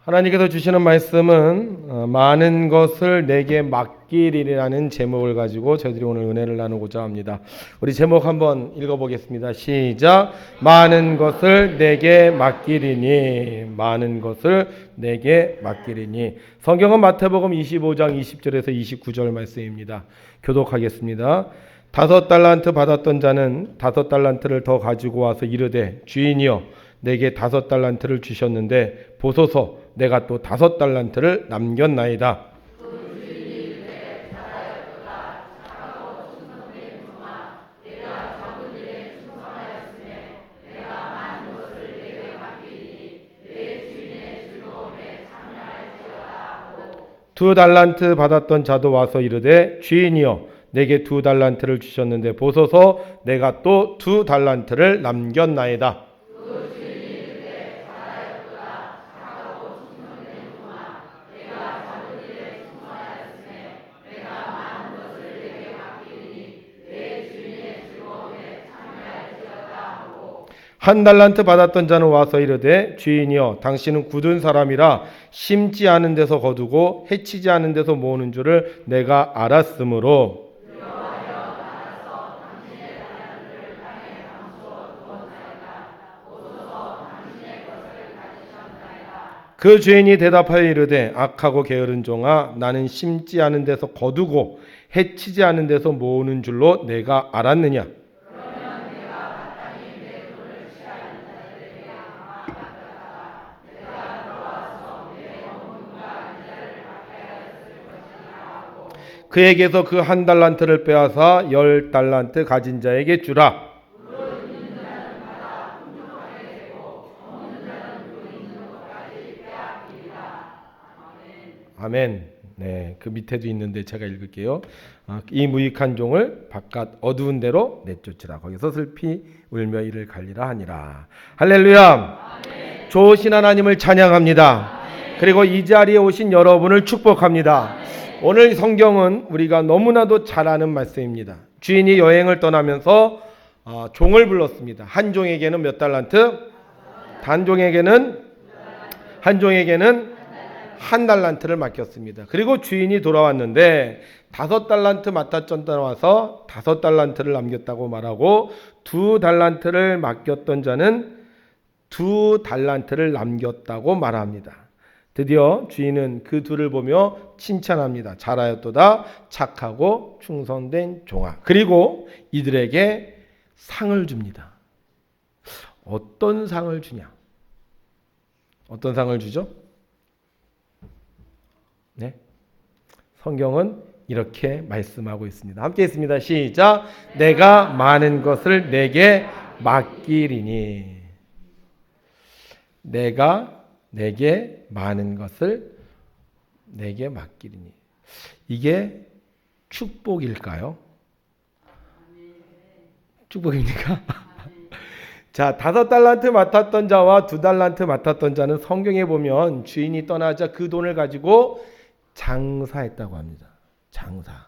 하나님께서 주시는 말씀은 많은 것을 내게 맡기리라는 제목을 가지고 저희들이 오늘 은혜를 나누고자 합니다. 우리 제목 한번 읽어보겠습니다. 시작. 많은 것을 내게 맡기리니, 많은 것을 내게 맡기리니. 성경은 마태복음 25장 20절에서 29절 말씀입니다. 교독하겠습니다. 5달란트 받았던 자는 5달란트를 더 가지고 와서 이르되, 주인이여 내게 5달란트를 주셨는데 보소서 내가 또 5달란트를 남겼나이다. 두 달란트 받았던 자도 와서 이르되, 주인이여 내게 2달란트를 주셨는데 보소서 내가 또 2달란트를 남겼나이다. 한 달란트 받았던 자는 와서 이르되, 주인이여 당신은 굳은 사람이라 심지 않은 데서 거두고 해치지 않은 데서 모으는 줄을 내가 알았으므로 그 주인이 대답하여 이르되, 악하고 게으른 종아, 나는 심지 않은 데서 거두고 해치지 않은 데서 모으는 줄로 내가 알았느냐. 그에게서 그 1달란트를 빼앗아 10달란트 가진 자에게 주라. 아멘. 네, 그 밑에도 있는데 제가 읽을게요. 이 무익한 종을 바깥 어두운 데로 내쫓으라. 거기서 슬피 울며 이를 갈리라 하니라. 할렐루야. 아멘. 좋으신 하나님을 찬양합니다. 아멘. 그리고 이 자리에 오신 여러분을 축복합니다. 아멘. 오늘 성경은 우리가 너무나도 잘 아는 말씀입니다. 주인이 여행을 떠나면서 종을 불렀습니다. 한 종에게는 몇 달란트? 한 종에게는 1달란트를 맡겼습니다. 그리고 주인이 돌아왔는데 5달란트 맡았던 자는 와서 5달란트를 남겼다고 말하고 2달란트를 맡겼던 자는 2달란트를 남겼다고 말합니다. 드디어 주인은 그 둘을 보며 칭찬합니다. 잘하였도다 착하고 충성된 종아. 그리고 이들에게 상을 줍니다. 어떤 상을 주냐? 어떤 상을 주죠? 네, 성경은 이렇게 말씀하고 있습니다. 함께 있습니다. 시작. 내가 많은 것을 내게 맡기리니. 내가 내게 많은 것을 내게 맡기리니. 이게 축복일까요? 축복입니까? 자, 5달란트 맡았던 자와 2달란트 맡았던 자는 성경에 보면 주인이 떠나자 그 돈을 가지고 장사했다고 합니다. 장사.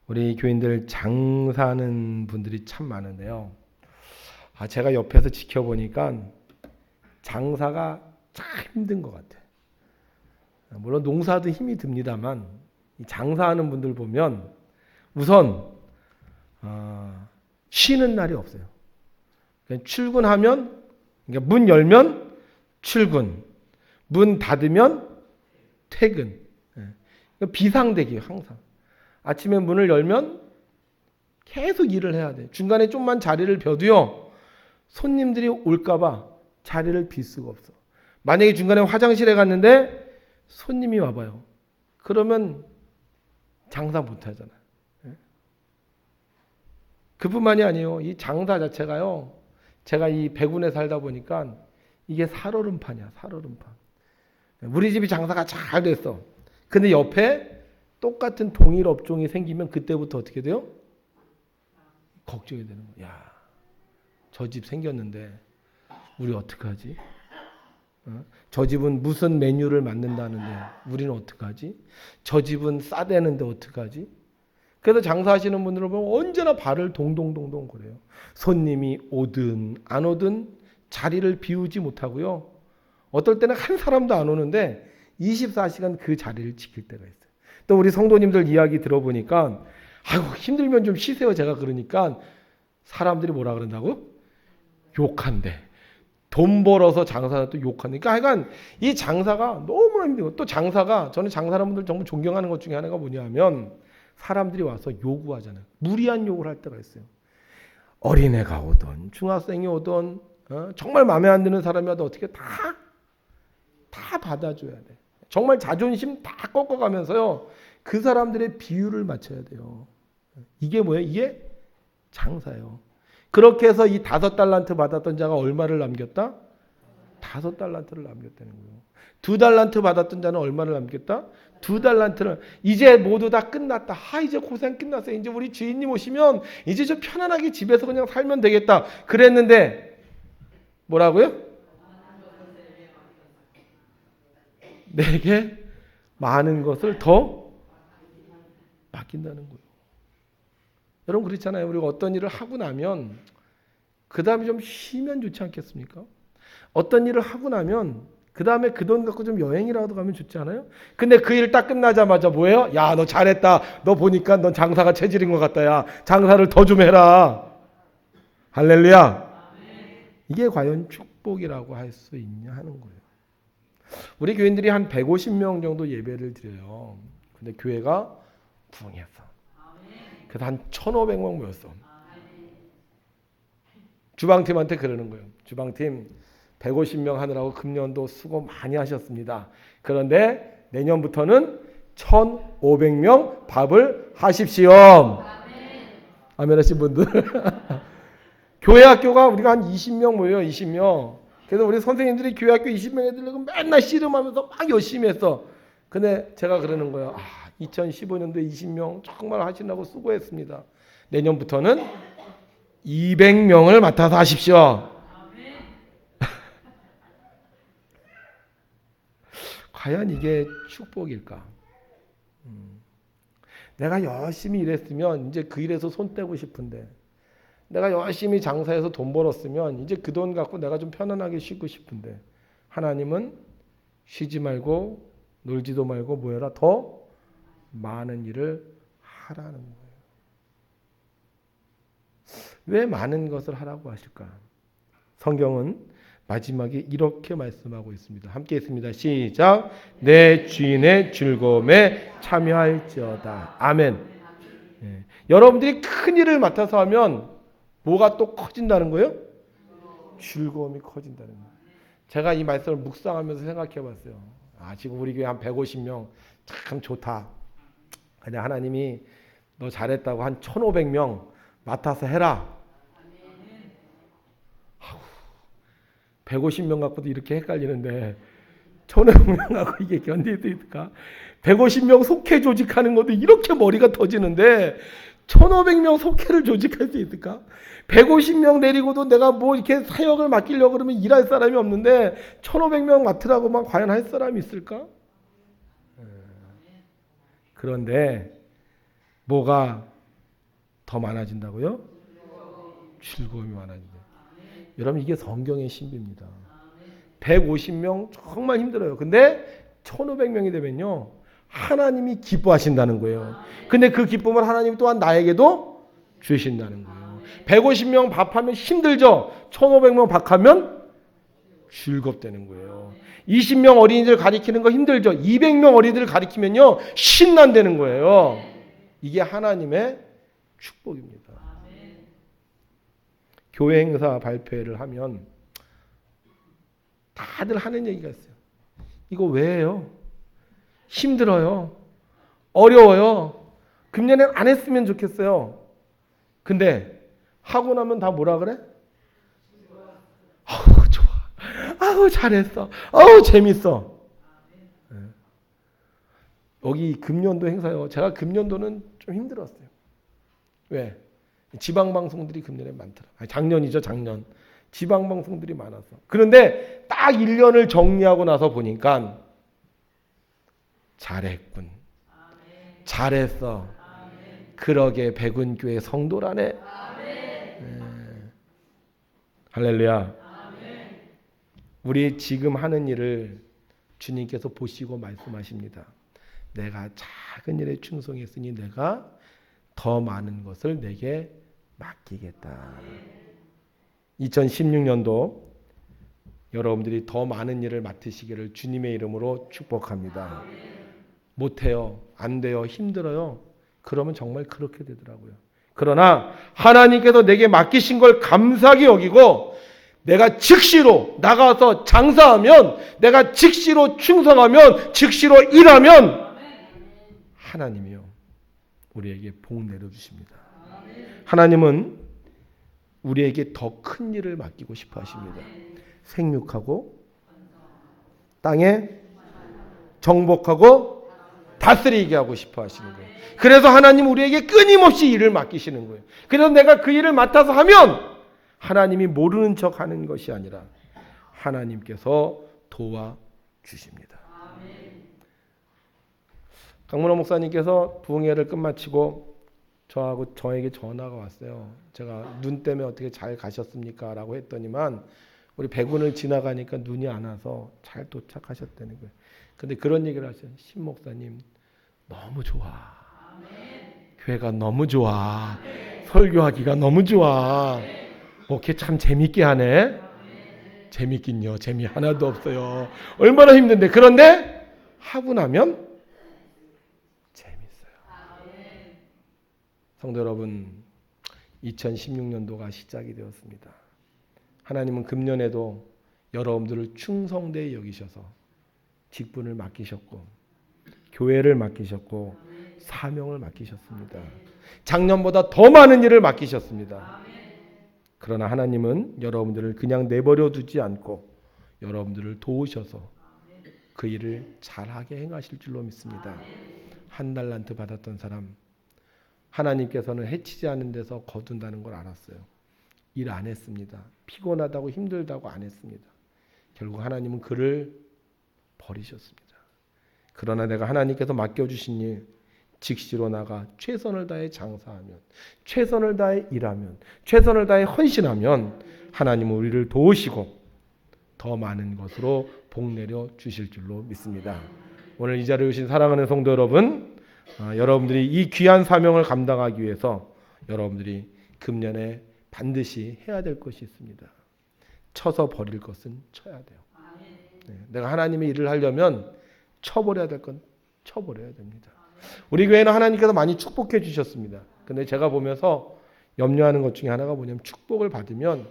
우리 교인들 장사하는 분들이 참 많은데요. 제가 옆에서 지켜보니까 장사가 참 힘든 것 같아요. 물론 농사도 힘이 듭니다만 장사하는 분들 보면 우선 쉬는 날이 없어요. 그냥 출근하면, 그러니까 문 열면 출근, 문 닫으면 퇴근. 비상대기예요, 항상. 아침에 문을 열면 계속 일을 해야 돼. 중간에 좀만 자리를 벼도요, 손님들이 올까봐 자리를 빌 수가 없어. 만약에 중간에 화장실에 갔는데 손님이 와봐요. 그러면 장사 못 하잖아. 그뿐만이 아니에요. 이 장사 자체가요, 제가 이 백운에 살다 보니까 이게 살얼음판이야, 살얼음판. 우리 집이 장사가 잘 됐어. 근데 옆에 똑같은 동일 업종이 생기면 그때부터 어떻게 돼요? 걱정이 되는 거야. 야, 저 집 생겼는데 우리 어떡하지? 저 집은 무슨 메뉴를 만든다는데 우리는 어떡하지? 저 집은 싸대는데 어떡하지? 그래서 장사하시는 분들을 보면 언제나 발을 동동동동 거려요. 손님이 오든 안 오든 자리를 비우지 못하고요, 어떨 때는 한 사람도 안 오는데 24시간 그 자리를 지킬 때가 있어요. 또 우리 성도님들 이야기 들어보니까 아이고 힘들면 좀 쉬세요. 제가 그러니까 사람들이 뭐라 그런다고? 욕한대. 돈 벌어서 장사는 또 욕하니까 하여간 이 장사가 너무나 힘들고 또 장사가 저는 장사하는 분들 정말 존경하는 것 중에 하나가 뭐냐면 사람들이 와서 요구하잖아요. 무리한 요구를 할 때가 있어요. 어린애가 오든 중학생이 오든 정말 마음에 안 드는 사람이 와도 어떻게 다 받아줘야 돼. 정말 자존심 다 꺾어가면서요. 그 사람들의 비율을 맞춰야 돼요. 이게 뭐예요? 이게 장사예요. 그렇게 해서 이 5달란트 받았던 자가 얼마를 남겼다? 5달란트를 남겼다는 거예요. 2달란트 받았던 자는 얼마를 남겼다? 2달란트를. 이제 모두 다 끝났다. 이제 고생 끝났어요. 이제 우리 주인님 오시면 이제 좀 편안하게 집에서 그냥 살면 되겠다. 그랬는데 뭐라고요? 내게 많은 것을 더 맡긴다는 거예요. 여러분 그렇잖아요. 우리가 어떤 일을 하고 나면 그 다음에 좀 쉬면 좋지 않겠습니까? 어떤 일을 하고 나면 그 다음에 그 돈 갖고 좀 여행이라도 가면 좋지 않아요? 근데 그 일 딱 끝나자마자 뭐예요? 야, 너 잘했다. 너 보니까 넌 장사가 체질인 것 같다. 야, 장사를 더 좀 해라. 할렐루야. 이게 과연 축복이라고 할 수 있냐 하는 거예요. 우리 교인들이 한 150명 정도 예배를 드려요. 근데 교회가 부흥했어. 그래서 한 1,500명 모였어. 주방팀한테 그러는 거예요. 주방팀 150명 하느라고 금년도 수고 많이 하셨습니다. 그런데 내년부터는 1,500명 밥을 하십시오. 아멘 하신 분들. 교회 학교가 우리가 한 20명 모여요. 20명. 그래서 우리 선생님들이 교회 학교 20명 애들하고 맨날 씨름하면서 막 열심히 했어. 근데 제가 그러는 거예요. 2015년도에 20명 정말 하시느라고 수고했습니다. 내년부터는 200명을 맡아서 하십시오. 과연 이게 축복일까? 내가 열심히 일했으면 이제 그 일에서 손 떼고 싶은데 내가 열심히 장사해서 돈 벌었으면 이제 그 돈 갖고 내가 좀 편안하게 쉬고 싶은데 하나님은 쉬지 말고 놀지도 말고 뭐 해라? 더 많은 일을 하라는 거예요. 왜 많은 것을 하라고 하실까? 성경은 마지막에 이렇게 말씀하고 있습니다. 함께 있습니다. 시작. 내 주인의 즐거움에 참여할지어다. 아멘. 네. 여러분들이 큰 일을 맡아서 하면 뭐가 또 커진다는 거예요? 즐거움이 커진다는 거예요. 제가 이 말씀을 묵상하면서 생각해 봤어요. 지금 우리 교회 한 150명 참 좋다. 그냥 하나님이 너 잘했다고 한 1,500명 맡아서 해라. 150명 갖고도 이렇게 헷갈리는데 1,500명 갖고 이게 견딜 수 있을까? 150명 속회 조직하는 것도 이렇게 머리가 터지는데 1,500명 속회를 조직할 수 있을까? 150명 내리고도 내가 뭐 이렇게 사역을 맡기려고 그러면 일할 사람이 없는데 1,500명 맡으라고만 과연 할 사람이 있을까? 그런데 뭐가 더 많아진다고요? 즐거움이 많아진다. 여러분 이게 성경의 신비입니다. 150명 정말 힘들어요. 근데 1,500명이 되면요. 하나님이 기뻐하신다는 거예요. 근데 그 기쁨을 하나님 또한 나에게도 주신다는 거예요. 150명 밥하면 힘들죠. 1,500명 밥하면 즐겁다는 거예요. 20명 어린이들 가리키는 거 힘들죠. 200명 어린이들 가리키면요. 신난다는 거예요. 이게 하나님의 축복입니다. 교회 행사 발표회를 하면 다들 하는 얘기가 있어요. 이거 왜 해요? 힘들어요. 어려워요. 금년엔 안 했으면 좋겠어요. 근데 하고 나면 다 뭐라 그래? 좋아. 잘했어. 재밌어. 여기 금년도 행사요. 제가 금년도는 좀 힘들었어요. 왜? 지방방송들이 금년에 많더라. 작년이죠, 작년. 지방방송들이 많아서. 그런데 딱 1년을 정리하고 나서 보니까 잘했군. 잘했어. 그러게 백운교회 성도라네. 할렐루야. 우리 지금 하는 일을 주님께서 보시고 말씀하십니다. 내가 작은 일에 충성했으니 내가 더 많은 것을 내게 맡기겠다. 2016년도 여러분들이 더 많은 일을 맡으시기를 주님의 이름으로 축복합니다. 못해요. 안 돼요. 힘들어요. 그러면 정말 그렇게 되더라고요. 그러나 하나님께서 내게 맡기신 걸 감사하게 여기고 내가 즉시로 나가서 장사하면, 내가 즉시로 충성하면, 즉시로 일하면 하나님이요 우리에게 복 내려주십니다. 하나님은 우리에게 더 큰 일을 맡기고 싶어 하십니다. 생육하고 땅에 정복하고 다스리게 하고 싶어 하시는 거예요. 그래서 하나님 우리에게 끊임없이 일을 맡기시는 거예요. 그래서 내가 그 일을 맡아서 하면 하나님이 모르는 척 하는 것이 아니라 하나님께서 도와주십니다. 강문호 목사님께서 부흥회를 끝마치고 저에게 전화가 왔어요. 제가 눈 때문에 어떻게 잘 가셨습니까? 라고 했더니만 우리 백운을 지나가니까 눈이 안 와서 잘 도착하셨다는 거예요. 근데 그런 얘기를 하셔요. 신 목사님 너무 좋아. 교회가 너무 좋아. 설교하기가 너무 좋아. 목회 참 재밌게 하네. 재밌긴요. 재미 하나도 없어요. 얼마나 힘든데. 그런데 하고 나면 재밌어요. 성도 여러분, 2016년도가 시작이 되었습니다. 하나님은 금년에도 여러분들을 충성되이 여기셔서 직분을 맡기셨고 교회를 맡기셨고 사명을 맡기셨습니다. 작년보다 더 많은 일을 맡기셨습니다. 그러나 하나님은 여러분들을 그냥 내버려 두지 않고 여러분들을 도우셔서 그 일을 잘하게 행하실 줄로 믿습니다. 한 달란트 받았던 사람, 하나님께서는 해치지 않은 데서 거둔다는 걸 알았어요. 일 안 했습니다. 피곤하다고 힘들다고 안 했습니다. 결국 하나님은 그를 버리셨습니다. 그러나 내가 하나님께서 맡겨주신 일 직시로 나가 최선을 다해 장사하면, 최선을 다해 일하면, 최선을 다해 헌신하면 하나님은 우리를 도우시고 더 많은 것으로 복 내려 주실 줄로 믿습니다. 오늘 이 자리에 오신 사랑하는 성도 여러분, 여러분들이 이 귀한 사명을 감당하기 위해서 여러분들이 금년에 반드시 해야 될 것이 있습니다. 쳐서 버릴 것은 쳐야 돼요. 내가 하나님의 일을 하려면 쳐버려야 될 건 쳐버려야 됩니다. 우리 교회는 하나님께서 많이 축복해 주셨습니다. 근데 제가 보면서 염려하는 것 중에 하나가 뭐냐면 축복을 받으면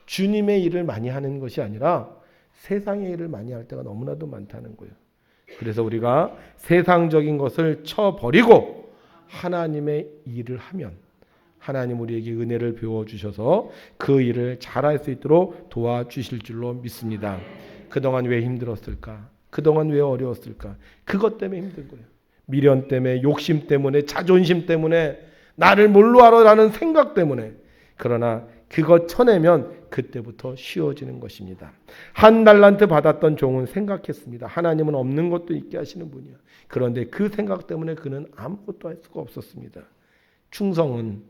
주님의 일을 많이 하는 것이 아니라 세상의 일을 많이 할 때가 너무나도 많다는 거예요. 그래서 우리가 세상적인 것을 쳐버리고 하나님의 일을 하면 하나님 우리에게 은혜를 배워주셔서 그 일을 잘할 수 있도록 도와주실 줄로 믿습니다. 그동안 왜 힘들었을까? 그동안 왜 어려웠을까? 그것 때문에 힘든 거예요. 미련 때문에, 욕심 때문에, 자존심 때문에, 나를 뭘로 알아라는 생각 때문에. 그러나 그것 쳐내면 그때부터 쉬워지는 것입니다. 한 달란트 받았던 종은 생각했습니다. 하나님은 없는 것도 있게 하시는 분이야. 그런데 그 생각 때문에 그는 아무것도 할 수가 없었습니다. 충성은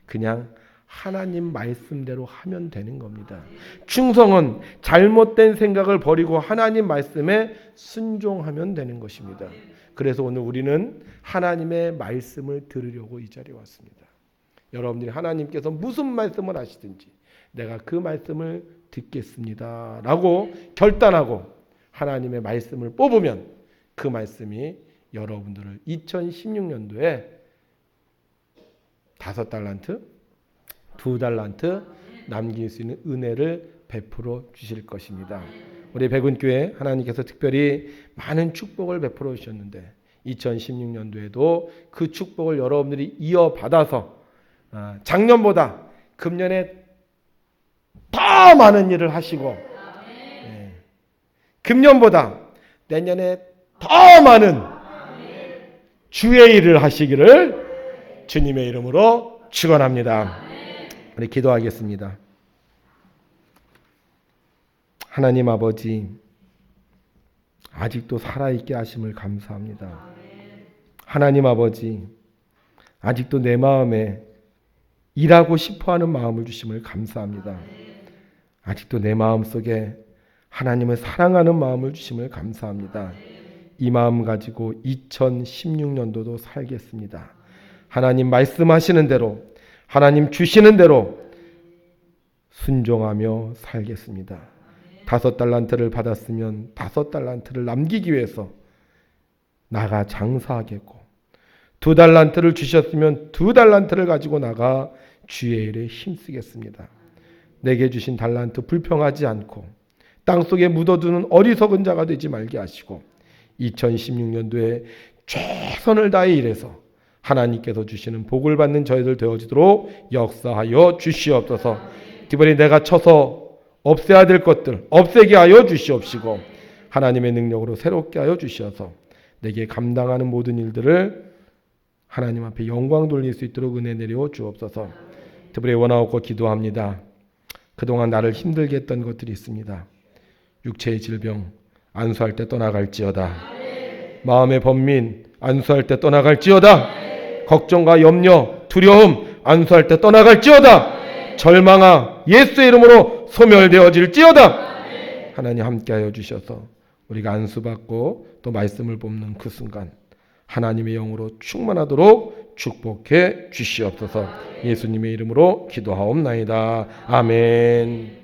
그냥 하나님 말씀대로 하면 되는 겁니다. 충성은 잘못된 생각을 버리고 하나님 말씀에 순종하면 되는 것입니다. 그래서 오늘 우리는 하나님의 말씀을 들으려고 이 자리에 왔습니다. 여러분들이 하나님께서 무슨 말씀을 하시든지 내가 그 말씀을 듣겠습니다 라고 결단하고 하나님의 말씀을 뽑으면 그 말씀이 여러분들을 2016년도에 5달란트, 2달란트 남길 수 있는 은혜를 베풀어 주실 것입니다. 우리 백운교회 하나님께서 특별히 많은 축복을 베풀어 주셨는데 2016년도에도 그 축복을 여러분들이 이어받아서 작년보다 금년에 더 많은 일을 하시고 금년보다 내년에 더 많은 주의 일을 하시기를 주님의 이름으로 축원합니다. 우리 기도하겠습니다. 하나님 아버지, 아직도 살아있게 하심을 감사합니다. 하나님 아버지, 아직도 내 마음에 일하고 싶어하는 마음을 주심을 감사합니다. 아직도 내 마음속에 하나님을 사랑하는 마음을 주심을 감사합니다. 이 마음 가지고 2016년도도 살겠습니다. 하나님 말씀하시는 대로, 하나님 주시는 대로 순종하며 살겠습니다. 5달란트를 받았으면 5달란트를 남기기 위해서 나가 장사하겠고, 2달란트를 주셨으면 2달란트를 가지고 나가 주의 일에 힘쓰겠습니다. 내게 주신 달란트 불평하지 않고 땅속에 묻어두는 어리석은 자가 되지 말게 하시고 2016년도에 최선을 다해 일해서 하나님께서 주시는 복을 받는 저희들 되어지도록 역사하여 주시옵소서. 특별히 내가 쳐서 없애야 될 것들 없애게 하여 주시옵시고 하나님의 능력으로 새롭게 하여 주시어서 내게 감당하는 모든 일들을 하나님 앞에 영광 돌릴 수 있도록 은혜 내려 주옵소서. 특별히 원하옵고 기도합니다. 그동안 나를 힘들게 했던 것들이 있습니다. 육체의 질병 안수할 때 떠나갈지어다. 마음의 번민 안수할 때 떠나갈지어다. 걱정과 염려 두려움 안수할 때 떠나갈지어다. 절망아 예수의 이름으로 소멸되어질지어다. 하나님 함께하여 주셔서 우리가 안수받고 또 말씀을 뽑는 그 순간 하나님의 영으로 충만하도록 축복해 주시옵소서. 예수님의 이름으로 기도하옵나이다. 아멘.